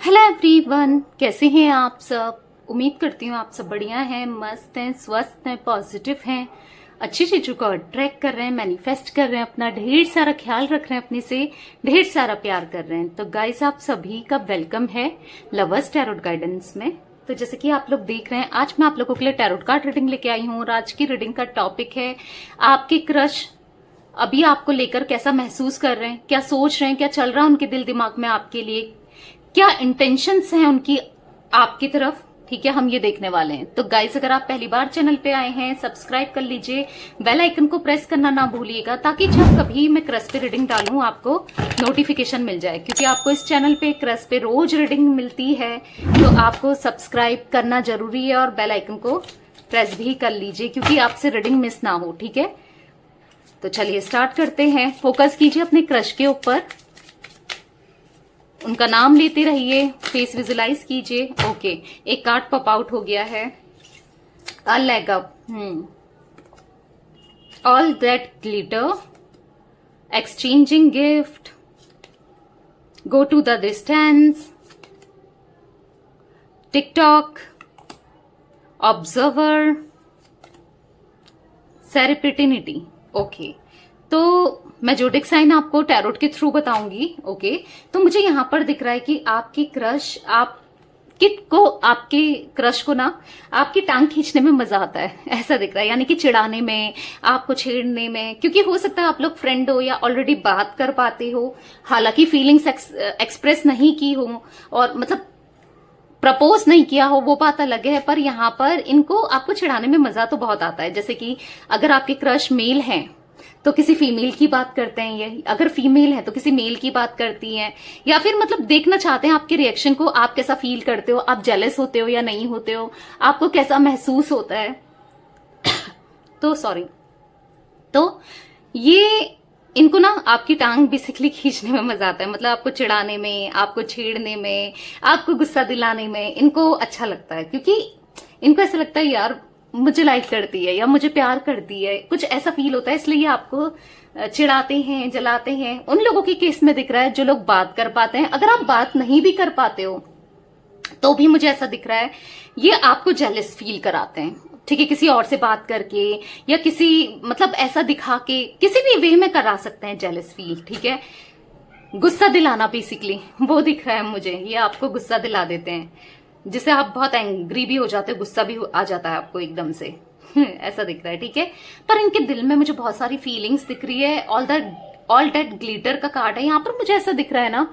Hello everyone, कैसे हैं आप सब। उम्मीद करती हूँ आप सब बढ़िया हैं, मस्त हैं, स्वस्थ हैं, पॉजिटिव हैं, अच्छी चीजों को अट्रैक्ट कर रहे हैं, मैनिफेस्ट कर रहे हैं, अपना ढेर सारा ख्याल रख रहे हैं, अपने से ढेर सारा प्यार कर रहे हैं। तो गाइस, आप सभी का वेलकम है लवर्स टैरोट गाइडेंस में। तो जैसे कि आप लोग देख रहे हैं, आज मैं आप लोगों के लिए टैरोट कार्ड रीडिंग लेके आई हूँ और आज की रीडिंग का टॉपिक है आपके क्रश अभी आपको लेकर कैसा महसूस कर रहे हैं, क्या सोच रहे हैं, क्या चल रहा है उनके दिल दिमाग में आपके लिए, क्या इंटेंशंस हैं उनकी आपकी तरफ। ठीक है, हम ये देखने वाले हैं। तो गाइस, अगर आप पहली बार चैनल पे आए हैं, सब्सक्राइब कर लीजिए, बेल आइकन को प्रेस करना ना भूलिएगा, ताकि जब कभी मैं क्रश पे रीडिंग डालूं आपको नोटिफिकेशन मिल जाए। क्योंकि आपको इस चैनल पे क्रश पे रोज रीडिंग मिलती है, तो आपको सब्सक्राइब करना जरूरी है और बेल आइकन को प्रेस भी कर लीजिए, क्योंकि आपसे रीडिंग मिस ना हो। ठीक है, तो चलिए स्टार्ट करते हैं। फोकस कीजिए अपने क्रश के ऊपर, उनका नाम लेते रहिए, फेस विजुलाइज कीजिए। ओके, एक कार्ड पॉप आउट हो गया है, a leg up, all that glitter, exchanging gift, go to the distance, TikTok, observer, serendipity. Okay, तो मैं जोडिक साइन आपको टैरोट के थ्रू बताऊंगी। ओके, तो मुझे यहां पर दिख रहा है कि आपकी क्रश आपके क्रश को ना आपकी टांग खींचने में मजा आता है, ऐसा दिख रहा है। यानी कि चिढ़ाने में, आपको छेड़ने में, क्योंकि हो सकता है आप लोग फ्रेंड हो या ऑलरेडी बात कर पाते हो, हालांकि फीलिंग्स एक्सप्रेस नहीं की हो और मतलब प्रपोज नहीं किया हो, वो बात अलग है। पर यहाँ पर इनको आपको चिढ़ाने में मजा तो बहुत आता है। जैसे कि अगर आपके क्रश मेल हैं तो किसी फीमेल की बात करते हैं, ये अगर फीमेल है तो किसी मेल की बात करती हैं, या फिर मतलब देखना चाहते हैं आपके रिएक्शन को, आप कैसा फील करते हो, आप जेलस होते हो या नहीं होते हो, आपको कैसा महसूस होता है। तो सॉरी, तो ये इनको ना आपकी टांग बेसिकली खींचने में मजा आता है, मतलब आपको चिढ़ाने में, आपको छेड़ने में, आपको गुस्सा दिलाने में इनको अच्छा लगता है। क्योंकि इनको ऐसा लगता है यार मुझे लाइक करती है या मुझे प्यार करती है, कुछ ऐसा फील होता है, इसलिए आपको चिढ़ाते हैं, जलाते हैं। उन लोगों के केस में दिख रहा है जो लोग बात कर पाते हैं। अगर आप बात नहीं भी कर पाते हो तो भी मुझे ऐसा दिख रहा है ये आपको जेलस फील कराते हैं। ठीक है, किसी और से बात करके या किसी मतलब ऐसा दिखा के किसी भी वे में करा सकते हैं जेलस फील। ठीक है, गुस्सा दिलाना बेसिकली वो दिख रहा है मुझे, ये आपको गुस्सा दिला देते हैं, जिससे आप बहुत एंग्री भी हो जाते हो, गुस्सा भी आ जाता है आपको एकदम से। ऐसा दिख रहा है। ठीक है, पर इनके दिल में मुझे बहुत सारी फीलिंग्स दिख रही है। ऑल दैट ग्लिटर का कार्ड है यहाँ पर। मुझे ऐसा दिख रहा है ना,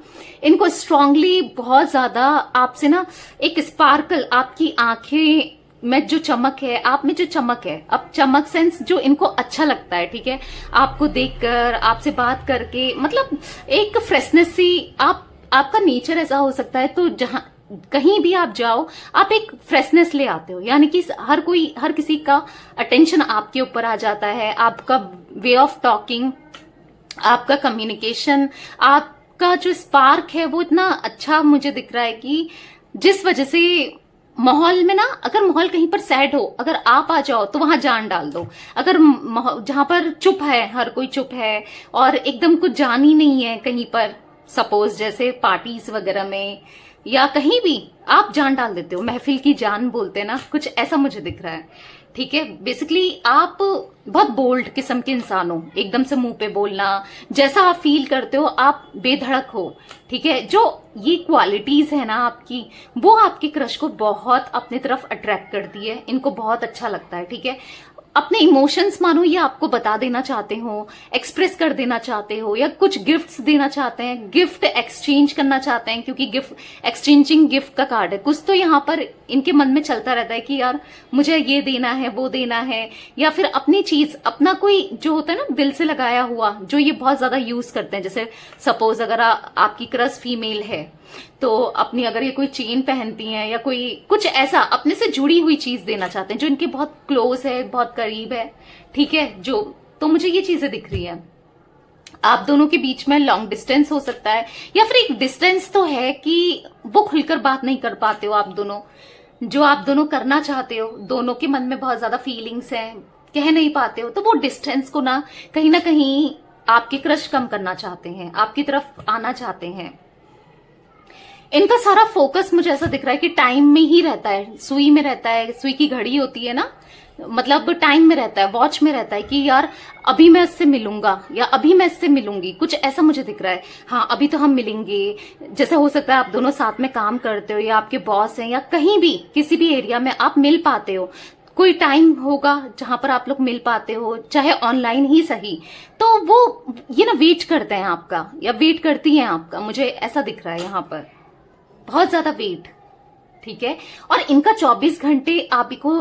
इनको स्ट्रांगली बहुत ज्यादा आपसे ना एक स्पार्कल, आपकी आंखें में जो चमक है, आप में जो चमक है, अब चमक सेंस जो इनको अच्छा लगता है। ठीक है, आपको देखकर, आपसे बात करके, मतलब एक फ्रेशनेस सी, आपका नेचर ऐसा हो सकता है, तो जहां कहीं भी आप जाओ आप एक फ्रेशनेस ले आते हो। यानी कि हर किसी का अटेंशन आपके ऊपर आ जाता है। आपका वे ऑफ टॉकिंग, आपका कम्युनिकेशन, आपका जो स्पार्क है वो इतना अच्छा मुझे दिख रहा है कि जिस वजह से माहौल में ना, अगर माहौल कहीं पर सैड हो, अगर आप आ जाओ तो वहां जान डाल दो। अगर जहां पर चुप है, हर कोई चुप है और एकदम कुछ जान ही नहीं है कहीं पर, सपोज जैसे पार्टीज वगैरह में या कहीं भी, आप जान डाल देते हो, महफिल की जान बोलते हैं ना, कुछ ऐसा मुझे दिख रहा है। ठीक है, बेसिकली आप बहुत बोल्ड किस्म के इंसान हो, एकदम से मुंह पे बोलना, जैसा आप फील करते हो आप बेधड़क हो। ठीक है, जो ये क्वालिटीज है ना आपकी, वो आपके क्रश को बहुत अपनी तरफ अट्रैक्ट करती है, इनको बहुत अच्छा लगता है। ठीक है, अपने इमोशंस मानो ये आपको बता देना चाहते हो, एक्सप्रेस कर देना चाहते हो, या कुछ गिफ्ट्स देना चाहते हैं, गिफ्ट एक्सचेंज करना चाहते हैं, क्योंकि गिफ्ट एक्सचेंजिंग गिफ्ट का कार्ड है। कुछ तो यहाँ पर इनके मन में चलता रहता है कि यार मुझे ये देना है, वो देना है, या फिर अपनी चीज, अपना कोई जो होता है ना दिल से लगाया हुआ, जो ये बहुत ज्यादा यूज करते हैं। जैसे सपोज अगर आपकी क्रश फीमेल है तो अपनी अगर ये कोई चेन पहनती हैं या कोई कुछ ऐसा अपने से जुड़ी हुई चीज देना चाहते हैं जो इनके बहुत क्लोज है, बहुत करीब है। ठीक है, जो तो मुझे ये चीजें दिख रही है। आप दोनों के बीच में लॉन्ग डिस्टेंस हो सकता है, या फिर एक डिस्टेंस तो है कि वो खुलकर बात नहीं कर पाते हो आप दोनों, जो आप दोनों करना चाहते हो, दोनों के मन में बहुत ज्यादा फीलिंग्स हैं, कह नहीं पाते हो, तो वो डिस्टेंस को ना कहीं आपके क्रश कम करना चाहते हैं, आपकी तरफ आना चाहते हैं। इनका सारा फोकस मुझे ऐसा दिख रहा है कि टाइम में ही रहता है, सुई में रहता है, सुई की घड़ी होती है ना, मतलब टाइम में रहता है, वॉच में रहता है कि यार अभी मैं इससे मिलूंगा या अभी मैं इससे मिलूंगी, कुछ ऐसा मुझे दिख रहा है। हाँ, अभी तो हम मिलेंगे। जैसे हो सकता है आप दोनों साथ में काम करते हो या आपके बॉस हैं या कहीं भी किसी भी एरिया में आप मिल पाते हो, कोई टाइम होगा जहां पर आप लोग मिल पाते हो, चाहे ऑनलाइन ही सही, तो वो ये ना वेट करते हैं आपका या वेट करती हैं आपका, मुझे ऐसा दिख रहा है यहाँ पर, बहुत ज्यादा वेट। ठीक है, और इनका 24 घंटे आप को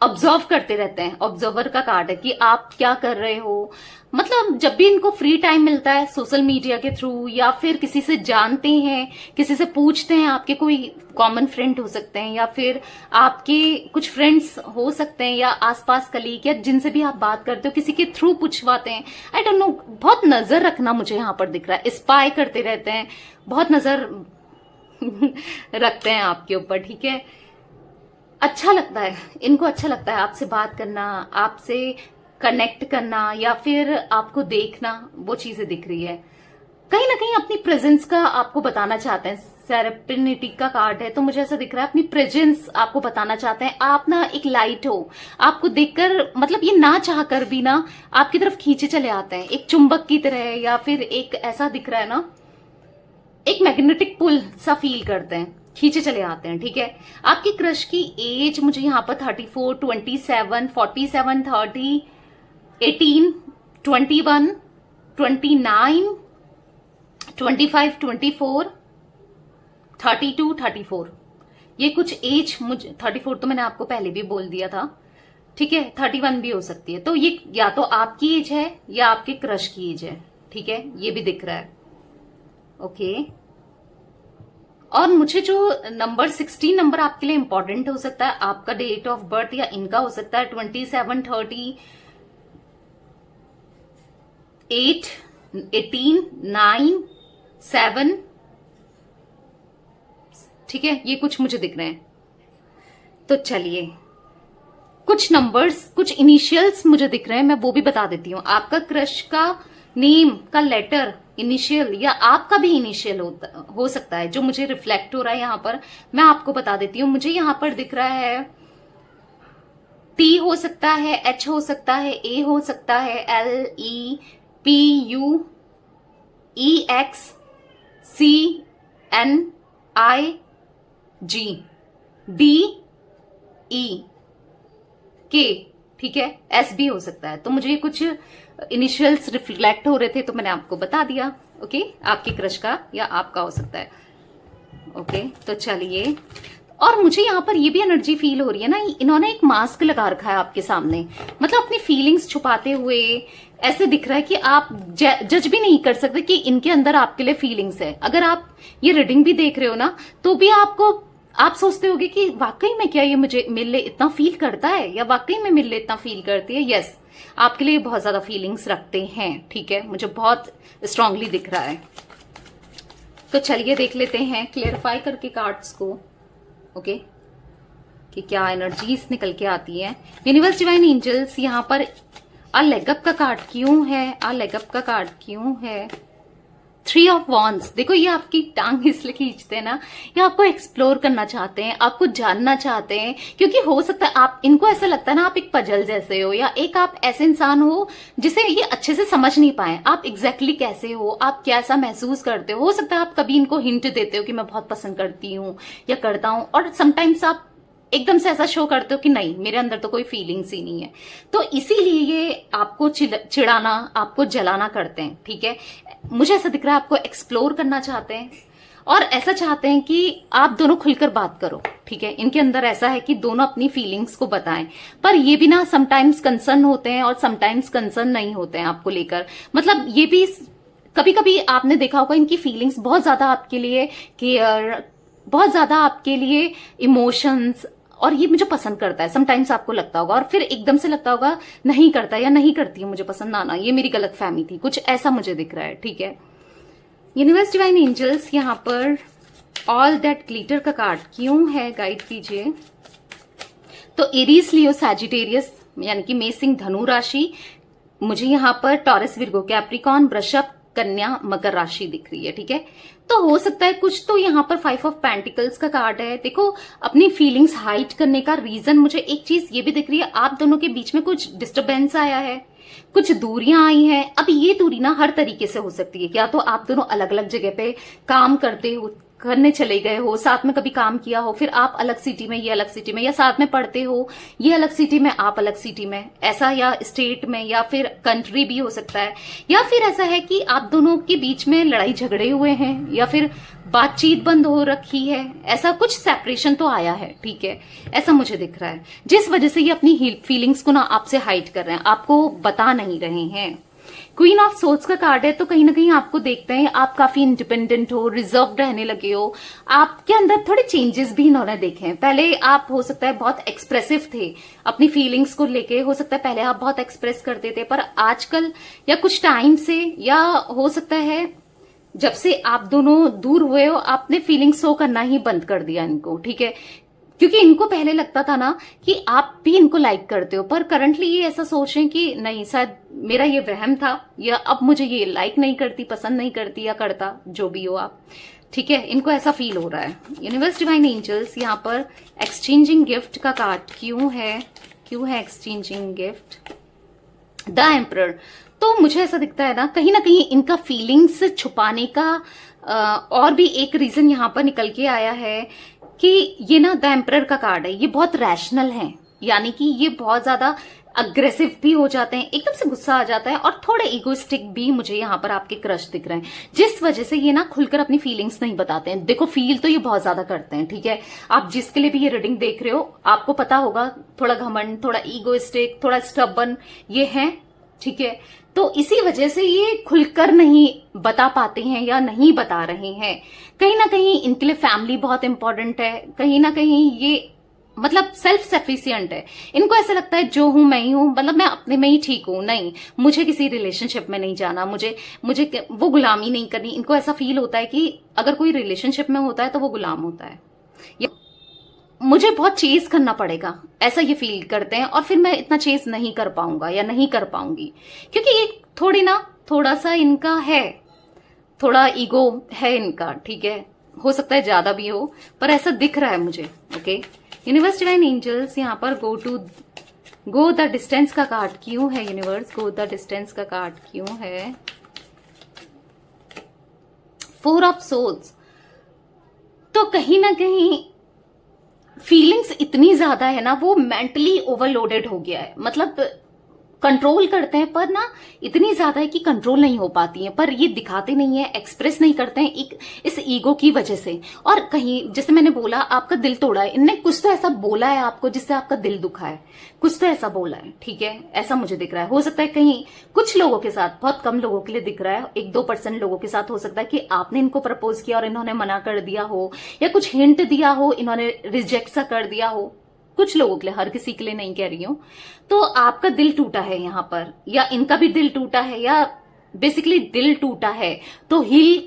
ऑब्जर्व करते रहते हैं, ऑब्जर्वर का कार्ड है कि आप क्या कर रहे हो। मतलब जब भी इनको फ्री टाइम मिलता है सोशल मीडिया के थ्रू या फिर किसी से जानते हैं, किसी से पूछते हैं, आपके कोई कॉमन फ्रेंड हो सकते हैं या फिर आपके कुछ फ्रेंड्स हो सकते हैं या आसपास कलीग या जिनसे भी आप बात करते हो, किसी के थ्रू पूछवाते हैं। आई डोंट नो, बहुत नजर रखना मुझे यहाँ पर दिख रहा है, स्पाई करते रहते हैं, बहुत नजर रखते हैं आपके ऊपर। ठीक है, अच्छा लगता है इनको, अच्छा लगता है आपसे बात करना, आपसे कनेक्ट करना या फिर आपको देखना, वो चीजें दिख रही है। कहीं ना कहीं अपनी प्रेजेंस का आपको बताना चाहते हैं। सेरेनिटी का कार्ड है तो मुझे ऐसा दिख रहा है अपनी प्रेजेंस आपको बताना चाहते हैं। आप ना एक लाइट हो, आपको देखकर मतलब ये ना चाह कर भी ना आपकी तरफ खींचे चले आते हैं, एक चुंबक की तरह, या फिर एक ऐसा दिख रहा है ना, एक मैग्नेटिक पुल सा फील करते हैं, खींचे चले आते हैं। ठीक है, आपकी क्रश की एज मुझे यहाँ पर 34, 27, 47, 30, 18, 21, 29, 25, 24, 32, 34, ये कुछ एज मुझे 34 तो मैंने आपको पहले भी बोल दिया था। ठीक है, 31 भी हो सकती है। तो ये या तो आपकी एज है या आपके क्रश की एज है। ठीक है, ये भी दिख रहा है। ओके, और मुझे जो नंबर 16 नंबर आपके लिए इंपॉर्टेंट हो सकता है, आपका डेट ऑफ बर्थ या इनका हो सकता है 27, 30, 8, 18, 9, 7। ठीक है, ये कुछ मुझे दिख रहे हैं। तो चलिए, कुछ नंबर्स, कुछ इनिशियल्स मुझे दिख रहे हैं, मैं वो भी बता देती हूँ। आपका क्रश का नेम का लेटर इनिशियल या आपका भी इनिशियल हो सकता है, जो मुझे रिफ्लेक्ट हो रहा है यहाँ पर, मैं आपको बता देती हूँ। मुझे यहाँ पर दिख रहा है टी हो सकता है, एच हो सकता है, ए हो सकता है, L, E, P, U, E, X, C, N, I, G, D, E, K. ठीक है, एस भी हो सकता है। तो मुझे कुछ इनिशियल्स रिफ्लेक्ट हो रहे थे तो मैंने आपको बता दिया। ओके, आपकी क्रश का या आपका हो सकता है। ओके, तो चलिए, और मुझे यहाँ पर ये भी एनर्जी फील हो रही है ना, इन्होंने एक मास्क लगा रखा है आपके सामने, मतलब अपनी फीलिंग्स छुपाते हुए ऐसे दिख रहा है कि आप जज भी नहीं कर सकते कि इनके अंदर आपके लिए फीलिंग्स है। अगर आप ये रीडिंग भी देख रहे हो ना, तो भी आप सोचते होगे कि वाकई में क्या ये मुझे मेरे लिए इतना फील करता है या वाकई में मेरे लिए इतना फील करती है। यस, आपके लिए बहुत ज्यादा फीलिंग्स रखते हैं। ठीक है, मुझे बहुत स्ट्रांगली दिख रहा है। तो चलिए देख लेते हैं क्लियरिफाई करके कार्ड्स को। ओके, कि क्या एनर्जीज निकल के आती है। यूनिवर्स डिवाइन एंजल्स, यहाँ पर आ लेगअप का कार्ड क्यों है? आ लेगअप का कार्ड क्यों है? 3 ऑफ वॉन्ड्स, देखो ये आपकी टांग इसलिए खींचते हैं ना, ये आपको एक्सप्लोर करना चाहते हैं, आपको जानना चाहते हैं, क्योंकि हो सकता है आप, इनको ऐसा लगता है ना आप एक पजल जैसे हो, या एक आप ऐसे इंसान हो जिसे ये अच्छे से समझ नहीं पाए आप एग्जैक्टली कैसे हो, आप कैसा महसूस करते हो सकता है आप कभी इनको हिंट देते हो कि मैं बहुत पसंद करती हूँ या करता हूँ, और समटाइम्स आप एकदम से ऐसा शो करते हो कि नहीं, मेरे अंदर तो कोई फीलिंग्स ही नहीं है। तो इसीलिए ये आपको चिढ़ाना, आपको जलाना करते हैं। ठीक है, मुझे ऐसा दिख रहा है आपको एक्सप्लोर करना चाहते हैं और ऐसा चाहते हैं कि आप दोनों खुलकर बात करो। ठीक है, इनके अंदर ऐसा है कि दोनों अपनी फीलिंग्स को बताएं, पर ये भी ना समटाइम्स कंसर्न होते हैं और समटाइम्स कंसर्न नहीं होते हैं आपको लेकर। मतलब ये भी कभी कभी आपने देखा होगा इनकी फीलिंग्स बहुत ज्यादा आपके लिए केयर, बहुत ज्यादा आपके लिए इमोशंस, और ये मुझे पसंद करता है समटाइम्स आपको लगता होगा, और फिर एकदम से लगता होगा नहीं करता या नहीं करती है मुझे पसंद, ना ये मेरी गलत फहमी थी, कुछ ऐसा मुझे दिख रहा है। ठीक है, यूनिवर्स डिवाइन एंजल्स, यहाँ पर ऑल दैट ग्लिटर का कार्ड क्यों है, गाइड कीजिए। तो एरीज, लियो, सैजिटेरियस यानी कि मेष, सिंह, धनु राशि, मुझे यहाँ पर टॉरस, विर्गो, कैप्रिकॉन, वृषभ कन्या मकर राशि दिख रही है, ठीक है। तो हो सकता है कुछ तो यहाँ पर 5 ऑफ पेंटिकल्स का कार्ड है। देखो, अपनी फीलिंग्स हाइड करने का रीजन मुझे एक चीज ये भी दिख रही है, आप दोनों के बीच में कुछ डिस्टरबेंस आया है, कुछ दूरियां आई हैं। अब ये दूरी ना हर तरीके से हो सकती है, या तो आप दोनों अलग अलग जगह पे काम करने चले गए हो, साथ में कभी काम किया हो, फिर आप अलग सिटी में, ये अलग सिटी में, या साथ में पढ़ते हो, ये अलग सिटी में, आप अलग सिटी में, ऐसा, या स्टेट में, या फिर कंट्री भी हो सकता है, या फिर ऐसा है कि आप दोनों के बीच में लड़ाई झगड़े हुए हैं, या फिर बातचीत बंद हो रखी है, ऐसा कुछ सेपरेशन तो आया है, ठीक है, ऐसा मुझे दिख रहा है, जिस वजह से ये अपनी फीलिंग्स को ना आपसे हाइड कर रहे हैं, आपको बता नहीं रहे हैं। क्वीन ऑफ सोल्स का कार्ड है, तो कहीं ना कहीं आपको देखते हैं आप काफी इंडिपेंडेंट हो, रिजर्व रहने लगे हो, आपके अंदर थोड़े चेंजेस भी इन्होंने देखे हैं। पहले आप हो सकता है बहुत एक्सप्रेसिव थे अपनी फीलिंग्स को लेके, हो सकता है पहले आप बहुत एक्सप्रेस करते थे, पर आजकल या कुछ टाइम से, या हो सकता है जब से आप दोनों दूर हुए हो, आपने फीलिंग्स शो करना ही बंद कर दिया इनको, ठीक है, क्योंकि इनको पहले लगता था ना कि आप भी इनको लाइक करते हो, पर करंटली ये ऐसा सोच रहे हैं कि नहीं, शायद मेरा ये वहम था, या अब मुझे ये लाइक नहीं करती, पसंद नहीं करती, या करता, जो भी हो आप, ठीक है, इनको ऐसा फील हो रहा है। यूनिवर्स डिवाइन एंजल्स, यहाँ पर एक्सचेंजिंग गिफ्ट का कार्ड क्यों है एक्सचेंजिंग गिफ्ट? The emperor. तो मुझे ऐसा दिखता है ना कहीं इनका फीलिंग्स छुपाने का और भी एक रीजन यहाँ पर निकल के आया है कि ये ना द एम्परर का कार्ड है, ये बहुत रैशनल है, यानी कि ये बहुत ज्यादा अग्रेसिव भी हो जाते हैं, एकदम से गुस्सा आ जाता है, और थोड़े इगोइस्टिक भी मुझे यहाँ पर आपके क्रश दिख रहे हैं, जिस वजह से ये ना खुलकर अपनी फीलिंग्स नहीं बताते हैं। देखो, फील तो ये बहुत ज्यादा करते हैं, ठीक है, आप जिसके लिए भी ये रीडिंग देख रहे हो, आपको पता होगा थोड़ा घमंड, थोड़ा इगोइस्टिक, थोड़ा स्टबर्न ये है, ठीक है, तो इसी वजह से ये खुलकर नहीं बता पाते हैं या नहीं बता रहे हैं। कहीं ना कहीं इनके लिए फैमिली बहुत इंपॉर्टेंट है, कहीं ना कहीं ये मतलब सेल्फ सफिशिएंट है, इनको ऐसा लगता है जो हूं मैं ही हूं, मतलब मैं अपने में ही ठीक हूं, नहीं मुझे किसी रिलेशनशिप में नहीं जाना, मुझे वो गुलामी नहीं करनी। इनको ऐसा फील होता है कि अगर कोई रिलेशनशिप में होता है तो वो गुलाम होता है, या मुझे बहुत चेज करना पड़ेगा, ऐसा ये फील करते हैं, और फिर मैं इतना चेज नहीं कर पाऊंगा या नहीं कर पाऊंगी, क्योंकि ये थोड़ा सा इनका है, थोड़ा ईगो है इनका, ठीक है, हो सकता है ज्यादा भी हो, पर ऐसा दिख रहा है मुझे। ओके, यूनिवर्स डिवाइन एंजल्स, यहाँ पर गो द डिस्टेंस का कार्ड क्यों है? यूनिवर्स, गो द डिस्टेंस का कार्ड क्यों है? 4 ऑफ सोल्स। तो कहीं ना कहीं फीलिंग्स इतनी ज्यादा है ना, वो मेंटली ओवरलोडेड हो गया है, मतलब कंट्रोल करते हैं पर ना इतनी ज्यादा है कि कंट्रोल नहीं हो पाती है, पर ये दिखाते नहीं है, एक्सप्रेस नहीं करते हैं इस ईगो की वजह से। और कहीं जैसे मैंने बोला आपका दिल तोड़ा है, इनने कुछ तो ऐसा बोला है आपको जिससे आपका दिल दुखा है, कुछ तो ऐसा बोला है, ठीक है, ऐसा मुझे दिख रहा है। हो सकता है कहीं कुछ लोगों के साथ, बहुत कम लोगों के लिए दिख रहा है, 1-2% लोगों के साथ हो सकता है कि आपने इनको प्रपोज किया और इन्होंने मना कर दिया हो, या कुछ हिंट दिया हो, इन्होंने रिजेक्ट सा कर दिया हो, कुछ लोगों के लिए, हर किसी के लिए नहीं कह रही हूं। तो आपका दिल टूटा है यहाँ पर, या इनका भी दिल टूटा है, या बेसिकली दिल टूटा है, तो हील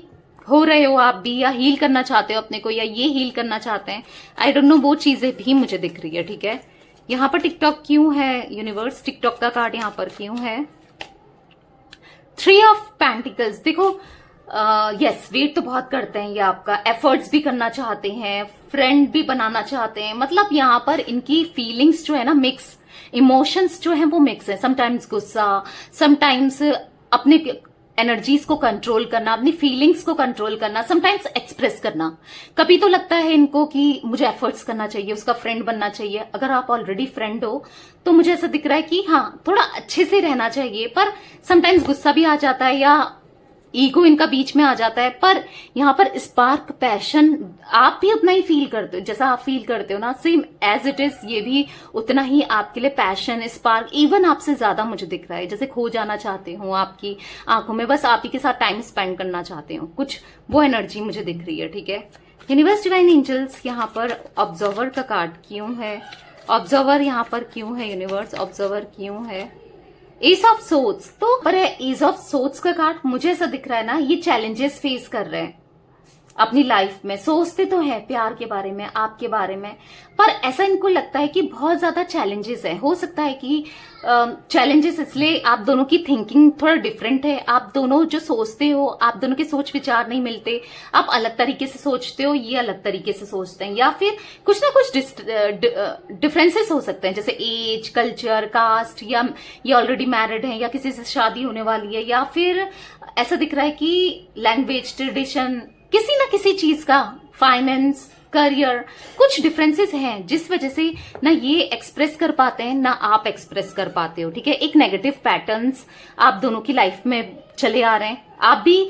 हो रहे हो आप भी, या हील करना चाहते हो अपने को, या ये हील करना चाहते हैं, आई डोंट नो, वो चीजें भी मुझे दिख रही है, ठीक है। यहाँ पर टिकटॉक क्यों है? यूनिवर्स, टिकटॉक का कार्ड यहाँ पर क्यों है? 3 ऑफ पेंटिकल्स। देखो, यस, वेट तो बहुत करते हैं ये आपका, एफर्ट्स भी करना चाहते हैं, फ्रेंड भी बनाना चाहते हैं, मतलब यहाँ पर इनकी फीलिंग्स जो है ना मिक्स, इमोशंस जो है वो मिक्स है, समटाइम्स गुस्सा, समटाइम्स अपने एनर्जीज को कंट्रोल करना, अपनी फीलिंग्स को कंट्रोल करना, समटाइम्स एक्सप्रेस करना। कभी तो लगता है इनको कि मुझे एफर्ट्स करना चाहिए, उसका फ्रेंड बनना चाहिए। अगर आप ऑलरेडी फ्रेंड हो तो मुझे ऐसा दिख रहा है कि हाँ, थोड़ा अच्छे से रहना चाहिए, पर समटाइम्स गुस्सा भी आ जाता है, या ईगो इनका बीच में आ जाता है। पर यहाँ पर स्पार्क, पैशन आप भी उतना ही फील करते हो, जैसा आप फील करते हो ना, सेम एज इट इज ये भी उतना ही आपके लिए पैशन, स्पार्क, इवन आपसे ज्यादा मुझे दिख रहा है, जैसे खो जाना चाहते हो आपकी आंखों में, बस आप ही के साथ टाइम स्पेंड करना चाहते हो, कुछ वो एनर्जी मुझे दिख रही है, ठीक है। यूनिवर्स डिवाइन एंजल्स, यहाँ पर ऑब्जर्वर का कार्ड क्यों है? ऑब्जर्वर यहाँ पर क्यों है? यूनिवर्स, ऑब्जर्वर क्यों है? S of swords. तो पर है एस ऑफ सोर्ड्स का कार्ड, मुझे ऐसा दिख रहा है ना, ये चैलेंजेस फेस कर रहे हैं, अपनी लाइफ में सोचते तो है प्यार के बारे में, आपके बारे में, पर ऐसा इनको लगता है कि बहुत ज्यादा चैलेंजेस है। हो सकता है कि चैलेंजेस इसलिए आप दोनों की थिंकिंग थोड़ा डिफरेंट है, आप दोनों जो सोचते हो, आप दोनों के सोच विचार नहीं मिलते, आप अलग तरीके से सोचते हो, ये अलग तरीके से सोचते हैं, या फिर कुछ ना कुछ डिफरेंसेस हो सकते हैं, जैसे एज, कल्चर, कास्ट, या ये ऑलरेडी मैरिड है या किसी से शादी होने वाली है, या फिर ऐसा दिख रहा है कि लैंग्वेज, ट्रेडिशन, किसी ना किसी चीज का, फाइनेंस, करियर, कुछ डिफरेंसेस हैं जिस वजह से ना ये एक्सप्रेस कर पाते हैं ना आप एक्सप्रेस कर पाते हो। ठीक है, एक नेगेटिव पैटर्न्स आप दोनों की लाइफ में चले आ रहे हैं। आप भी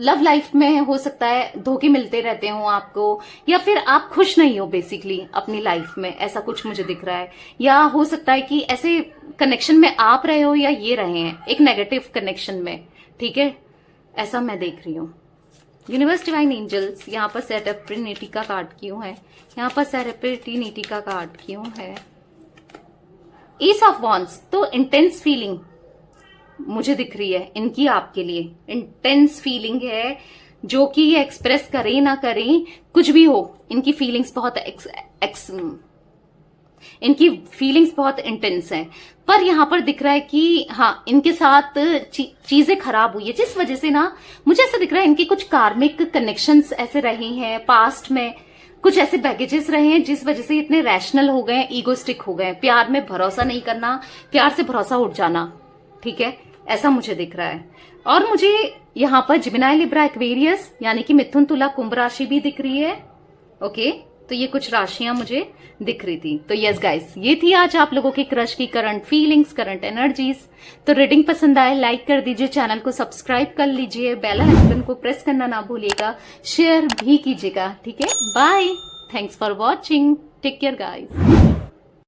लव लाइफ में हो सकता है धोखे मिलते रहते हो आपको, या फिर आप खुश नहीं हो बेसिकली अपनी लाइफ में, ऐसा कुछ मुझे दिख रहा है। या हो सकता है कि ऐसे कनेक्शन में आप रहे हो या ये रहे हैं एक नेगेटिव कनेक्शन में। ठीक है, ऐसा मैं देख रही हूं। यूनिवर्स, डिवाइन एंजल्स, यहाँ पर सेरेपिनिटी का कार्ड क्यों है? यहाँ पर सेरेपिनिटी का कार्ड क्यों है? एस ऑफ वॉन्ड्स, तो इंटेंस फीलिंग मुझे दिख रही है इनकी आपके लिए। इंटेंस फीलिंग है जो कि ये एक्सप्रेस करें ना करें, कुछ भी हो, इनकी फीलिंग्स बहुत इंटेंस हैं। पर यहां पर दिख रहा है कि हाँ, इनके साथ चीजें खराब हुई है, जिस वजह से ना मुझे ऐसा दिख रहा है इनके कुछ कार्मिक कनेक्शंस ऐसे रहे हैं पास्ट में, कुछ ऐसे बैगेजेस रहे हैं जिस वजह से इतने रैशनल हो गए, ईगोस्टिक हो गए, प्यार में भरोसा नहीं करना, प्यार से भरोसा उठ जाना। ठीक है, ऐसा मुझे दिख रहा है। और मुझे यहां पर जिमिनाई, लिब्रा, एक्वेरियस यानी कि मिथुन, तुला, कुंभ राशि भी दिख रही है। ओके, तो ये कुछ राशियां मुझे दिख रही थी। तो यस गाइस, ये थी आज आप लोगों की क्रश की करंट फीलिंग्स, करंट एनर्जीज। तो रीडिंग पसंद आए लाइक कर दीजिए, चैनल को सब्सक्राइब कर लीजिए, बेल आइकन को प्रेस करना ना भूलिएगा, शेयर भी कीजिएगा। ठीक है, bye, thanks for watching, take care guys.